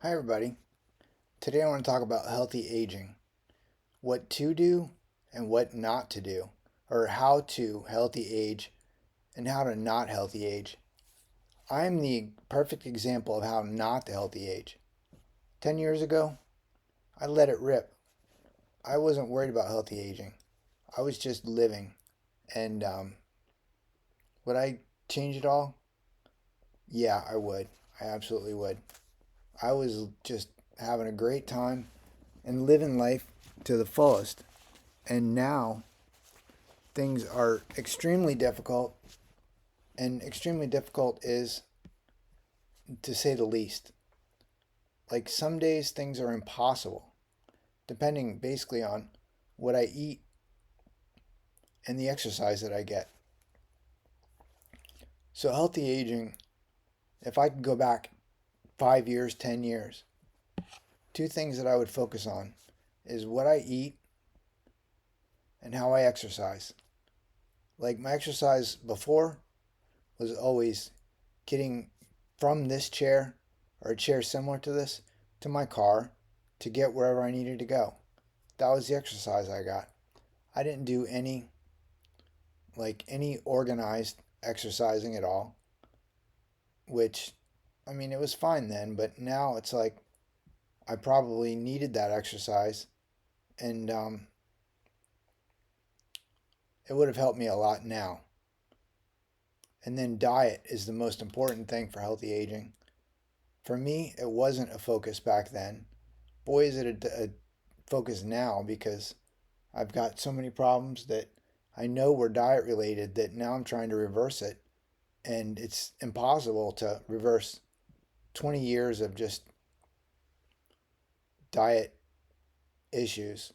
Hi, everybody. Today I want to talk about healthy aging, what to do and what not to do, or how to healthy age and how to not healthy age. I'm the perfect example of how not to healthy age. 10 years ago, I let it rip. I wasn't worried about healthy aging. I was just living. And would I change it all? Yeah, I would. I absolutely would. I was just having a great time and living life to the fullest. And now things are extremely difficult, and extremely difficult is to say the least. Like some days things are impossible, depending basically on what I eat and the exercise that I get. So, healthy aging, if I could go back 5 years, 10 years, two things that I would focus on is what I eat and how I exercise. Like my exercise before was always getting from this chair or a chair similar to this to my car to get wherever I needed to go. That was the exercise I got. I didn't do any organized exercising at all, which I mean it was fine then, but now it's like I probably needed that exercise, and it would have helped me a lot now. And then diet is the most important thing for healthy aging. For me, it wasn't a focus back then. Boy, is it a focus now because I've got so many problems that I know were diet related that now I'm trying to reverse it. And it's impossible to reverse 20 years of just diet issues.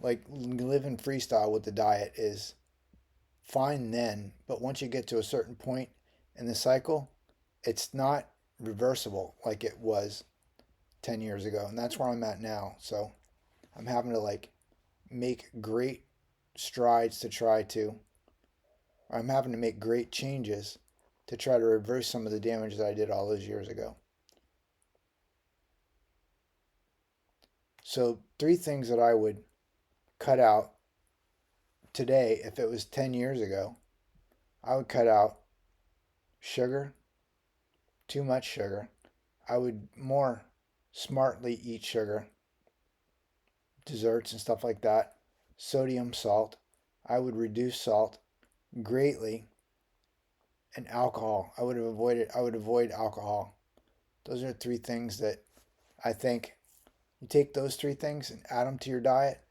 Like living freestyle with the diet is fine then, but once you get to a certain point in the cycle, it's not reversible like it was 10 years ago. And that's where I'm at now. So I'm having to make great strides to try to I'm having to make great changes to try to reverse some of the damage that I did all those years ago. So, three things that I would cut out today if it was 10 years ago. I would cut out sugar, too much sugar. I would more smartly eat sugar, desserts and stuff like that. Sodium, salt. I would reduce salt greatly, and alcohol. I would avoid alcohol. Those are three things that I think you take those three things and add them to your diet,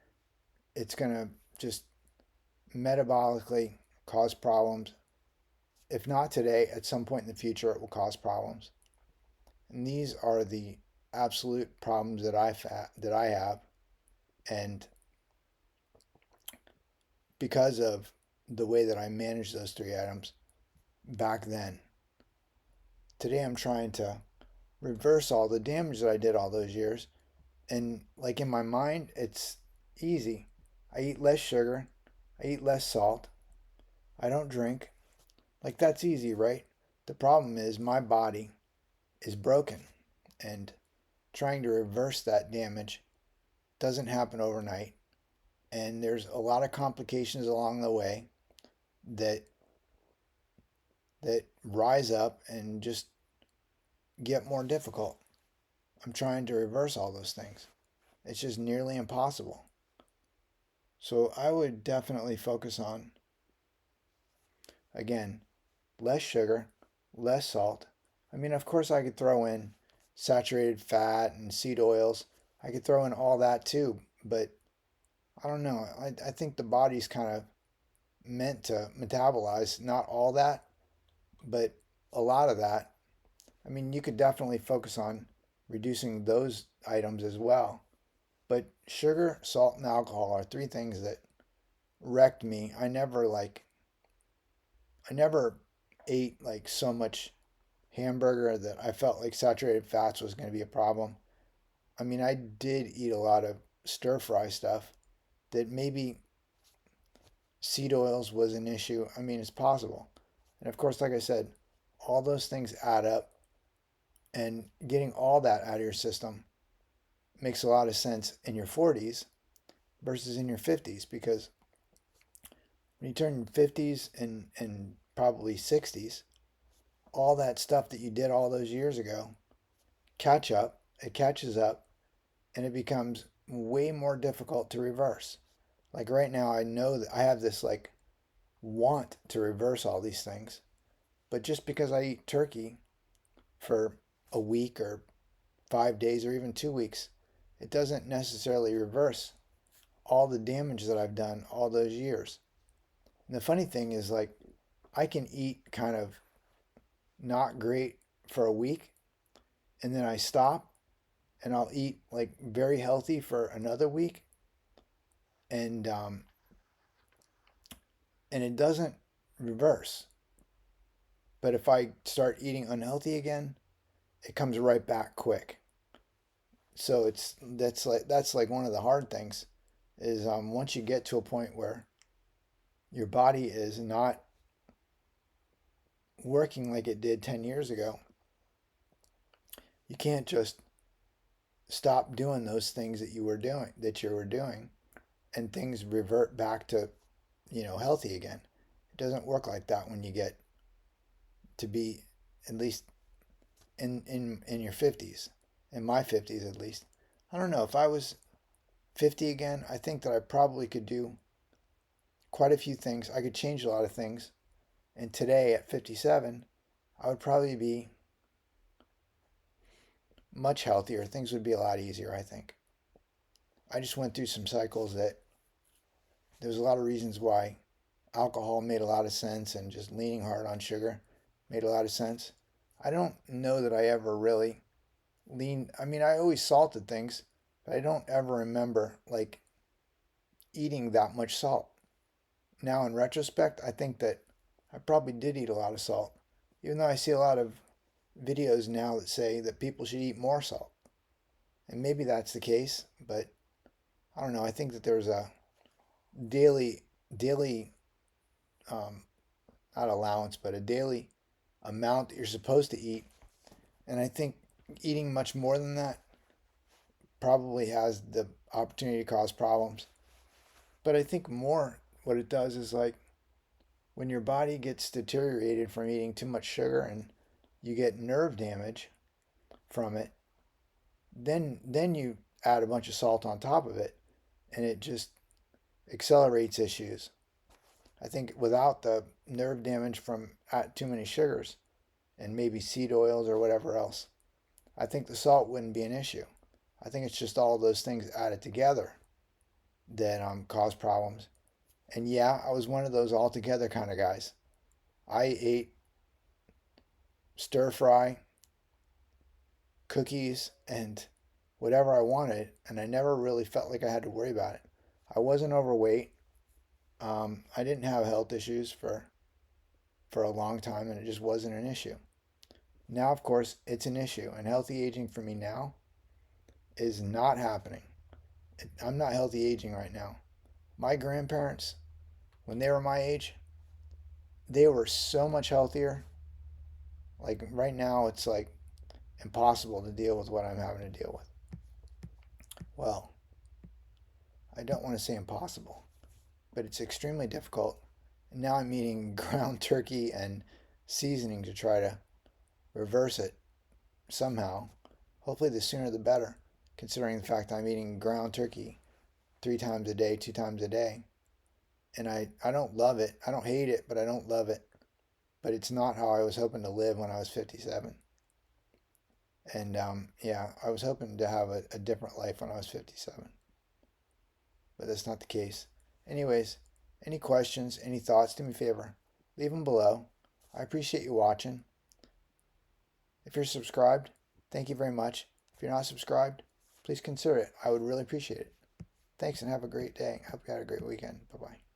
it's going to just metabolically cause problems. If not today, at some point in the future, it will cause problems. And these are the absolute problems that I have, and because of the way that I managed those three items back then. Today, I'm trying to reverse all the damage that I did all those years, and like in my mind, it's easy. I eat less sugar, I eat less salt, I don't drink. Like that's easy, right? The problem is my body is broken, and trying to reverse that damage doesn't happen overnight, and there's a lot of complications along the way that that rise up and just get more difficult. I'm trying to reverse all those things. It's just nearly impossible. So I would definitely focus on, again, less sugar, less salt. I mean, of course, I could throw in saturated fat and seed oils. I could throw in all that too, but I don't know. I think the body's kind of meant to metabolize not all that, but a lot of that. I mean, you could definitely focus on reducing those items as well. But sugar, salt, and alcohol are three things that wrecked me. I never ate like so much hamburger that I felt like saturated fats was going to be a problem. I mean, I did eat a lot of stir fry stuff that maybe seed oils was an issue. I mean, it's possible. And of course, like I said, all those things add up And getting all that out of your system makes a lot of sense in your 40s versus in your 50s, because when you turn 50s and probably 60s, all that stuff that you did all those years ago it catches up, and it becomes way more difficult to reverse. Like right now, I know that I have this like want to reverse all these things, but just because I eat turkey for a week or 5 days or even 2 weeks, it doesn't necessarily reverse all the damage that I've done all those years. And the funny thing is, like, I can eat kind of not great for a week, and then I stop and I'll eat like very healthy for another week, and and it doesn't reverse. But if I start eating unhealthy again, it comes right back quick. So that's like one of the hard things is once you get to a point where your body is not working like it did 10 years ago, you can't just stop doing those things that you were doing and things revert back to, healthy again. It doesn't work like that when you get to be at least in your 50s. In my 50s at least. I don't know, if I was 50 again, I think that I probably could do quite a few things. I could change a lot of things. And today at 57, I would probably be much healthier. Things would be a lot easier, I think. I just went through some cycles that there was a lot of reasons why alcohol made a lot of sense, and just leaning hard on sugar made a lot of sense. I don't know that I ever really I mean, I always salted things, but I don't ever remember like eating that much salt. Now in retrospect, I think that I probably did eat a lot of salt, even though I see a lot of videos now that say that people should eat more salt. And maybe that's the case, but I don't know. I think that there's a daily, um, not allowance, but a daily amount that you're supposed to eat. And I think eating much more than that probably has the opportunity to cause problems. But I think more what it does is like when your body gets deteriorated from eating too much sugar and you get nerve damage from it, then you add a bunch of salt on top of it, and it just accelerates issues. I think without the nerve damage from too many sugars and maybe seed oils or whatever else, I think the salt wouldn't be an issue. I think it's just all those things added together that cause problems. And yeah, I was one of those all together kind of guys. I ate stir fry, cookies, and whatever I wanted, and I never really felt like I had to worry about it. I wasn't overweight. I didn't have health issues for a long time, and it just wasn't an issue. Now, of course, it's an issue, and healthy aging for me now is not happening. I'm not healthy aging right now. My grandparents, when they were my age, they were so much healthier. Like right now, it's like impossible to deal with what I'm having to deal with. Well, I don't want to say impossible, but it's extremely difficult. And now I'm eating ground turkey and seasoning to try to reverse it somehow. Hopefully, the sooner the better, considering the fact I'm eating ground turkey 3 times a day, 2 times a day. And I don't love it. I don't hate it, but I don't love it. But it's not how I was hoping to live when I was 57. And yeah, I was hoping to have a different life when I was 57. But that's not the case. Anyways, any questions, any thoughts, do me a favor. Leave them below. I appreciate you watching. If you're subscribed, thank you very much. If you're not subscribed, please consider it. I would really appreciate it. Thanks and have a great day. I hope you had a great weekend. Bye-bye.